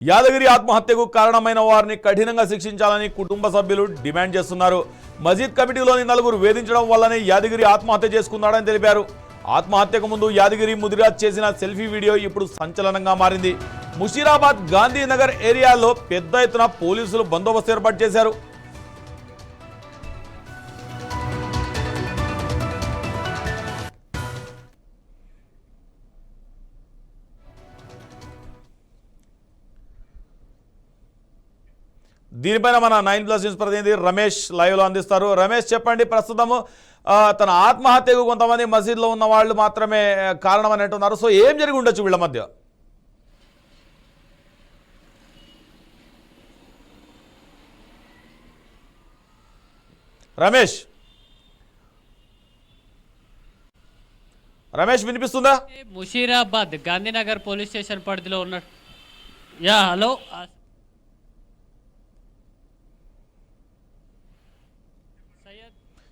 యాదగిరి ఆత్మహత్యకు కారణమైన వారిని కఠినంగా శిక్షించాలని కుటుంబ సభ్యులు డిమాండ్ చేస్తున్నారు. మజీద్ కమిటీలోని నలుగురు వేధించడం వల్లనే యాదగిరి ఆత్మహత్య చేసుకున్నాడని తెలిపారు. ఆత్మహత్యకు ముందు యాదగిరి ముదిరాజ్ చేసిన సెల్ఫీ వీడియో ఇప్పుడు సంచలనంగా మారింది. ముషీరాబాద్ గాంధీనగర్ ఏరియాలో పెద్ద ఎత్తున పోలీసులు బందోబస్తు ఏర్పాటు చేశారు. దీనిపైన మన 9+ న్యూస్ ప్రతినిధి రమేష్ లైవ్లో అందిస్తారు. రమేష్, చెప్పండి, ప్రస్తుతము తన ఆత్మహత్యకు కొంతమంది మసీద్లో ఉన్న వాళ్ళు మాత్రమే కారణం అని అంటున్నారు. సో ఏం జరిగి ఉండొచ్చు వీళ్ళ మధ్య? రమేష్ రమేష్ వినిపిస్తుందా? ముషీరాబాద్ గాంధీనగర్ పోలీస్ స్టేషన్ పరిధిలో ఉన్న హలో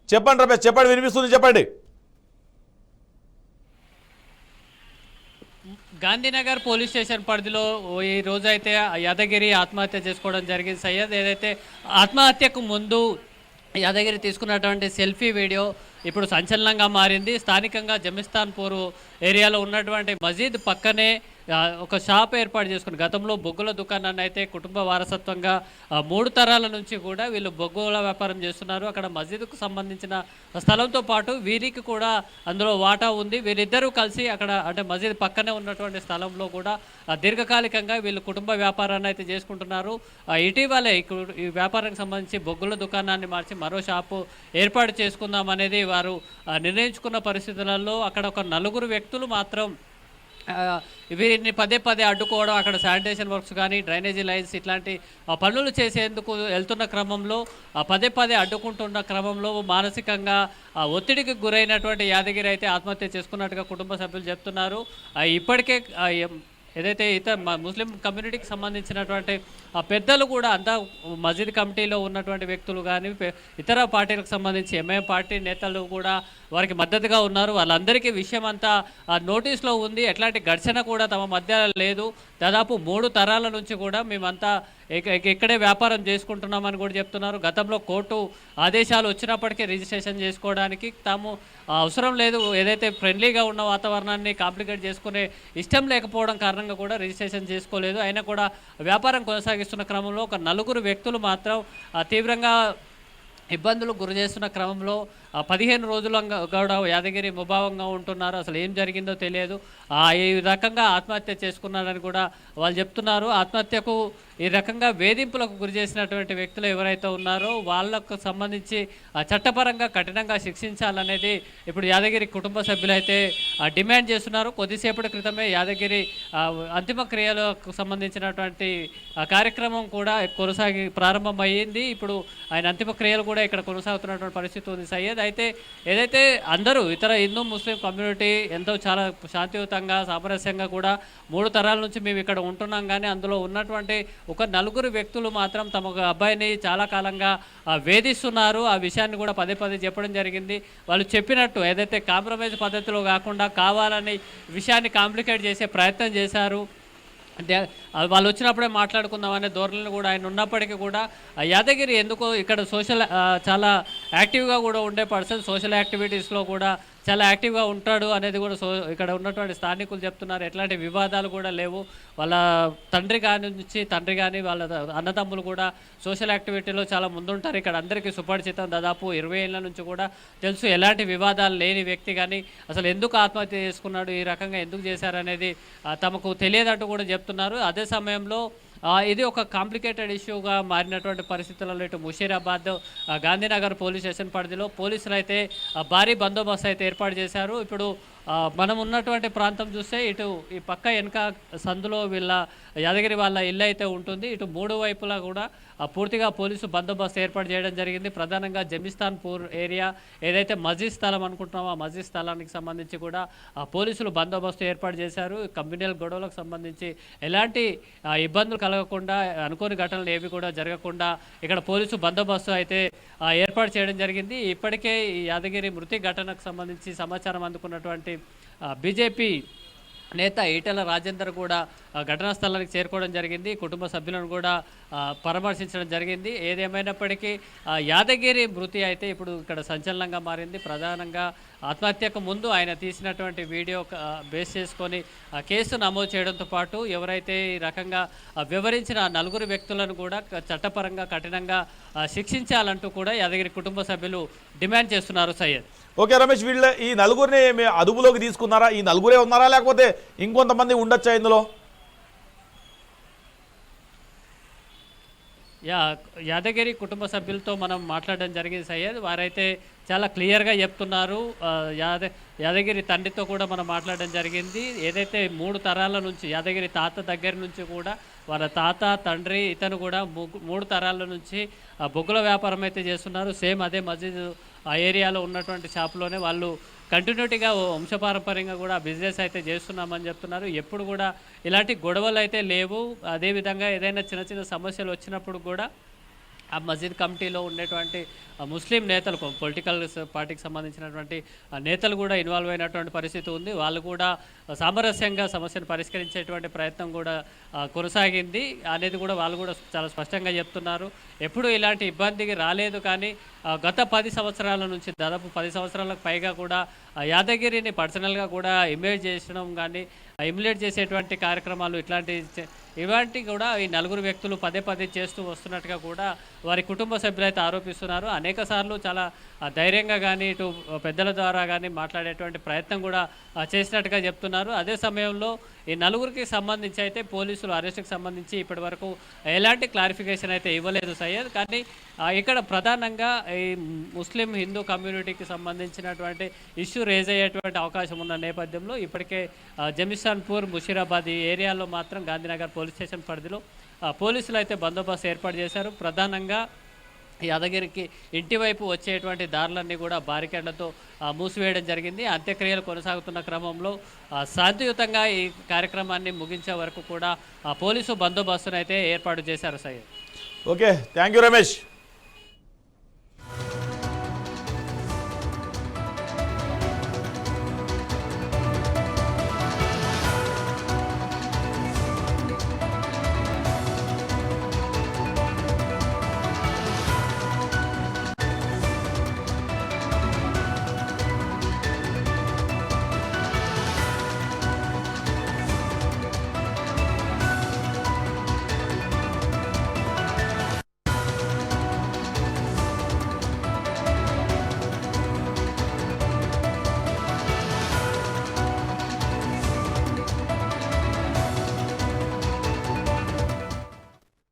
చెప్పండి రమేష్, చెప్పండి, వినిపిస్తుంది, చెప్పండి. గాంధీనగర్ పోలీస్ స్టేషన్ పరిధిలో ఈ రోజు అయితే యాదగిరి ఆత్మహత్య చేసుకోవడం జరిగింది. సయ్యద్ ఏదైతే ఆత్మహత్యకు ముందు యాదగిరి తీసుకున్నటువంటి సెల్ఫీ వీడియో ఇప్పుడు సంచలనంగా మారింది. స్థానికంగా జమిస్తాన్పూర్ ఏరియాలో ఉన్నటువంటి మజీద్ పక్కనే ఒక షాప్ ఏర్పాటు చేసుకుని గతంలో బొగ్గుల దుకాణాన్ని అయితే కుటుంబ వారసత్వంగా 3 తరాల నుంచి కూడా వీళ్ళు బొగ్గుల వ్యాపారం చేస్తున్నారు. అక్కడ మసీదుకు సంబంధించిన స్థలంతో పాటు వీరికి కూడా అందులో వాటా ఉంది. వీరిద్దరూ కలిసి అక్కడ అంటే మసీద్ పక్కనే ఉన్నటువంటి స్థలంలో కూడా దీర్ఘకాలికంగా వీళ్ళు కుటుంబ వ్యాపారాన్ని అయితే చేసుకుంటున్నారు. ఇటీవలే ఈ వ్యాపారానికి సంబంధించి బొగ్గుల దుకాణాన్ని మార్చి మరో షాపు ఏర్పాటు చేసుకుందాం అనేది వారు నిర్ణయించుకున్న పరిస్థితులలో అక్కడ ఒక 4 వ్యక్తులు మాత్రం వీరిని పదే అడ్డుకోవడం, అక్కడ శానిటేషన్ వర్క్స్ కానీ డ్రైనేజీ లైన్స్ ఇట్లాంటి పనులు చేసేందుకు వెళ్తున్న క్రమంలో పదే అడ్డుకుంటున్న క్రమంలో మానసికంగా ఒత్తిడికి గురైనటువంటి యాదగిరి అయితే ఆత్మహత్య చేసుకున్నట్టుగా కుటుంబ సభ్యులు చెప్తున్నారు. ఇప్పటికే ఏదైతే ఇతర ముస్లిం కమ్యూనిటీకి సంబంధించినటువంటి పెద్దలు కూడా అంతా మసీద్ కమిటీలో ఉన్నటువంటి వ్యక్తులు కానీ ఇతర పార్టీలకు సంబంధించి ఎంఐఎం పార్టీ నేతలు కూడా వారికి మద్దతుగా ఉన్నారు. వాళ్ళందరికీ విషయం అంతా నోటీస్లో ఉంది. ఎట్లాంటి ఘర్షణ కూడా తమ మధ్య లేదు. దాదాపు 3 తరాల నుంచి కూడా మేమంతా ఇక్కడే వ్యాపారం చేసుకుంటున్నామని కూడా చెప్తున్నారు. గతంలో కోర్టు ఆదేశాలు వచ్చినప్పటికీ రిజిస్ట్రేషన్ చేసుకోవడానికి తాము అవసరం లేదు, ఏదైతే ఫ్రెండ్లీగా ఉన్న వాతావరణాన్ని కాంప్లికేట్ చేసుకునే ఇష్టం లేకపోవడం కారణంగా కూడా రిజిస్ట్రేషన్ చేసుకోలేదు. అయినా కూడా వ్యాపారం కొనసాగిస్తున్న క్రమంలో ఒక 4 వ్యక్తులు మాత్రం తీవ్రంగా ఇబ్బందులు గురి చేస్తున్న క్రమంలో 15 రోజులుగా కూడా యాదగిరి ముభావంగా ఉంటున్నారు. అసలు ఏం జరిగిందో తెలియదు. ఈ రకంగా ఆత్మహత్య చేసుకున్నారని కూడా వాళ్ళు చెప్తున్నారు. ఆత్మహత్యకు ఈ రకంగా వేధింపులకు గురి చేసినటువంటి వ్యక్తులు ఎవరైతే ఉన్నారో వాళ్ళకు సంబంధించి చట్టపరంగా కఠినంగా శిక్షించాలనేది ఇప్పుడు యాదగిరి కుటుంబ సభ్యులైతే డిమాండ్ చేస్తున్నారు. కొద్దిసేపటి క్రితమే యాదగిరి అంతిమ క్రియలకు సంబంధించినటువంటి కార్యక్రమం కూడా ప్రారంభమయ్యింది. ఇప్పుడు ఆయన అంతిమ క్రియలు కూడా ఇక్కడ కొనసాగుతున్నటువంటి పరిస్థితి ఉంది. సయ్యద్ అయితే ఏదైతే అందరూ ఇతర హిందూ ముస్లిం కమ్యూనిటీ ఎంతో చాలా శాంతియుతంగా సామరస్యంగా కూడా 3 తరాల నుంచి మేము ఇక్కడ ఉంటున్నాం, కానీ అందులో ఉన్నటువంటి ఒక 4 వ్యక్తులు మాత్రం తమ అబ్బాయిని చాలా కాలంగా వేధిస్తున్నారు. ఆ విషయాన్ని కూడా పదే చెప్పడం జరిగింది. వాళ్ళు చెప్పినట్టు ఏదైతే కాంప్రమైజ్ పద్ధతిలో కాకుండా కావాలని విషయాన్ని కాంప్లికేట్ చేసే ప్రయత్నం చేశారు. వాళ్ళు వచ్చినప్పుడే మాట్లాడుకుందాం అనే ధోరణిలో కూడా ఆయన ఉన్నప్పటికీ కూడా యాదగిరి ఎందుకో ఇక్కడ చాలా యాక్టివ్గా కూడా ఉండే పర్సన్, సోషల్ యాక్టివిటీస్లో కూడా చాలా యాక్టివ్గా ఉంటాడు అనేది కూడా ఇక్కడ ఉన్నటువంటి స్థానికులు చెప్తున్నారు. ఎట్లాంటి వివాదాలు కూడా లేవు. వాళ్ళ తండ్రి కానీ వాళ్ళ అన్నదమ్ములు కూడా సోషల్ యాక్టివిటీలో చాలా ముందుంటారు. ఇక్కడ అందరికీ సుపరిచితం, దాదాపు 20 ఏళ్ళ నుంచి కూడా తెలుసు. ఎలాంటి వివాదాలు లేని వ్యక్తి, కానీ అసలు ఎందుకు ఆత్మహత్య చేసుకున్నాడు, ఈ రకంగా ఎందుకు చేశారనేది తమకు తెలియదంటూ కూడా చెప్తున్నారు. అదే సమయంలో ఇది ఒక కాంప్లికేటెడ్ ఇష్యూగా మారినటువంటి పరిస్థితులలో ఇటు ముషీరాబాద్ గాంధీనగర్ పోలీస్ స్టేషన్ పరిధిలో పోలీసులు అయితే భారీ బందోబస్తు అయితే ఏర్పాటు చేశారు. ఇప్పుడు మనం ఉన్నటువంటి ప్రాంతం చూస్తే ఇటు ఈ పక్క వెనక సందులో వీళ్ళ యాదగిరి వాళ్ళ ఇల్లు అయితే ఉంటుంది. ఇటు 3 వైపులా కూడా పూర్తిగా పోలీసు బందోబస్తు ఏర్పాటు చేయడం జరిగింది. ప్రధానంగా జమిస్తాన్పూర్ ఏరియా ఏదైతే మసీద్ స్థలం అనుకుంటున్నామో ఆ మసీద్ స్థలానికి సంబంధించి కూడా పోలీసులు బందోబస్తు ఏర్పాటు చేశారు. కమ్యూనల్ గొడవలకు సంబంధించి ఎలాంటి ఇబ్బందులు కలగకుండా, అనుకోని ఘటనలు ఏవి కూడా జరగకుండా ఇక్కడ పోలీసు బందోబస్తు అయితే ఏర్పాటు చేయడం జరిగింది. ఇప్పటికే ఈ యాదగిరి మృతి ఘటనకు సంబంధించి సమాచారం అందుకున్నటువంటి బీజేపీ నేత ఈటెల రాజేందర్ కూడా ఘటనా స్థలానికి చేరుకోవడం జరిగింది. కుటుంబ సభ్యులను కూడా పరామర్శించడం జరిగింది. ఏదేమైనప్పటికీ యాదగిరి మృతి అయితే ఇప్పుడు ఇక్కడ సంచలనంగా మారింది. ప్రధానంగా ఆత్మహత్యకు ముందు ఆయన తీసినటువంటి వీడియో బేస్ చేసుకొని కేసు నమోదు చేయడంతో పాటు ఎవరైతే ఈ రకంగా వివరించిన నలుగురు వ్యక్తులను కూడా చట్టపరంగా కఠినంగా శిక్షించాలంటూ కూడా యాదగిరి కుటుంబ సభ్యులు డిమాండ్ చేస్తున్నారు. సయ్యద్, ఓకే రమేష్, వీళ్ళ ఈ నలుగురిని అదుపులోకి తీసుకున్నారా? ఈ నలుగురే ఉన్నారా లేకపోతే ఇంకొంతమంది ఉండొచ్చా ఇందులో? యాదగిరి కుటుంబ సభ్యులతో మనం మాట్లాడడం జరిగింది సయ్యద్. వారైతే చాలా క్లియర్గా చెప్తున్నారు. యాదగిరి తండ్రితో కూడా మనం మాట్లాడడం జరిగింది. ఏదైతే 3 తరాల నుంచి యాదగిరి తాత దగ్గర నుంచి కూడా వాళ్ళ తాత తండ్రి ఇతను కూడా 3 తరాల నుంచి బొగ్గుల వ్యాపారం అయితే చేస్తున్నారు. సేమ్ అదే మస్జిద్ ఆ ఏరియాలో ఉన్నటువంటి షాప్లోనే వాళ్ళు కంటిన్యూటీగా వంశపారంపర్యంగా కూడా బిజినెస్ అయితే చేస్తున్నామని చెప్తున్నారు. ఎప్పుడు కూడా ఇలాంటి గొడవలు అయితే లేవు. అదేవిధంగా ఏదైనా చిన్న చిన్న సమస్యలు వచ్చినప్పుడు కూడా ఆ మస్జిద్ కమిటీలో ఉండేటువంటి ముస్లిం నేతలు, పొలిటికల్ పార్టీకి సంబంధించినటువంటి నేతలు కూడా ఇన్వాల్వ్ అయినటువంటి పరిస్థితి ఉంది. వాళ్ళు కూడా సామరస్యంగా సమస్యను పరిష్కరించేటువంటి ప్రయత్నం కూడా కొనసాగింది అనేది కూడా వాళ్ళు కూడా చాలా స్పష్టంగా చెప్తున్నారు. ఎప్పుడూ ఇలాంటి ఇబ్బందికి రాలేదు. కానీ గత 10 సంవత్సరాల నుంచి దాదాపు 10 సంవత్సరాలకు పైగా కూడా యాదగిరిని పర్సనల్గా కూడా ఇమేజ్ చేయడం కానీ ఇమ్యులేట్ చేసేటువంటి కార్యక్రమాలు ఇలాంటి కూడా ఈ నలుగురు వ్యక్తులు పదే పదే చేస్తూ వస్తున్నట్టుగా కూడా వారి కుటుంబ సభ్యులైతే ఆరోపిస్తున్నారు. అనేక సార్లు చాలా ధైర్యంగా కానీ ఇటు పెద్దల ద్వారా కానీ మాట్లాడేటువంటి ప్రయత్నం కూడా చేసినట్టుగా చెప్తున్నారు. అదే సమయంలో ఈ నలుగురికి సంబంధించి అయితే పోలీసులు అరెస్టుకి సంబంధించి ఇప్పటి వరకు ఎలాంటి క్లారిఫికేషన్ అయితే ఇవ్వలేదు సయ్యద్. కానీ ఇక్కడ ప్రధానంగా ఈ ముస్లిం హిందూ కమ్యూనిటీకి సంబంధించినటువంటి ఇష్యూ రేజ్ అయ్యేటువంటి అవకాశం ఉన్న నేపథ్యంలో ఇప్పటికే జమిషాన్పూర్, ముషీరాబాద్ ఈ ఏరియాలో మాత్రం గాంధీనగర్ పోలీస్ స్టేషన్ పరిధిలో పోలీసులు అయితే బందోబస్తు ఏర్పాటు చేశారు. ప్రధానంగా యాదగిరికి ఇంటి వైపు వచ్చేటువంటి దారులన్నీ కూడా బారికేడ్లతో మూసివేయడం జరిగింది. అంత్యక్రియలు కొనసాగుతున్న క్రమంలో శాంతియుతంగా ఈ కార్యక్రమాన్ని ముగించే వరకు కూడా పోలీసు బందోబస్తును అయితే ఏర్పాటు చేశారు Syed. Okay, thank you Ramesh.